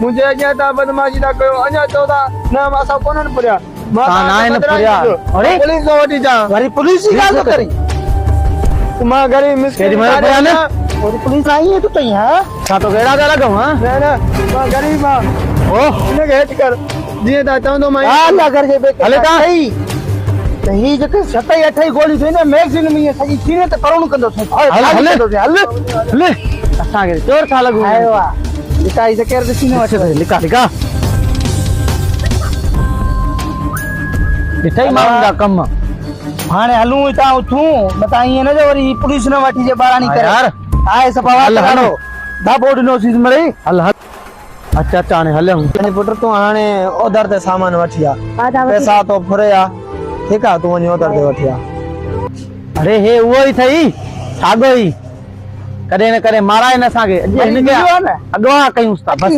मुझे अञा ता बदमाशी ना कयो अञा चौदा ना मासा कोनन पुरिया ना इन पुरिया अरे पुलिस को वठी जा वरी पुलिस ही गाल करी मां गरी मिस केडी मां पुरिया ने और पुलिस आई है तो तई हां छा तो केड़ा गा लगो हां ना मां गरीब मां ओ इने हेठ कर जीअं ता चवंदो मां अल्लाह कर जे हले ता त ही जेके 7 8 गोली थी न मैगज़ीन में सॼी सीने ते करोड़ कंदो हले हले असां के चोर था लगो आयो आ लिकाई से केर सीने वठे लिका लिका इथई माण्हुनि जा कम हाणे हलूं हितां उथूं मता ईअं न जो वरी पुलिस न वठी जे बाराणी करे यार आए सभा हल हलो दाबो ॾिनो सीस मरे हल हल अच्छा अच्छा ने हलूं हाणे पुट तूं हाणे ओदर ते सामान वठी आ पैसा तो फुरे आ ठीक आ तू वनी ओदर ते वठी आ अरे हे वो ही थई सागो ही करे न करे मारा न असां के हिन के अगवा कयूं था बस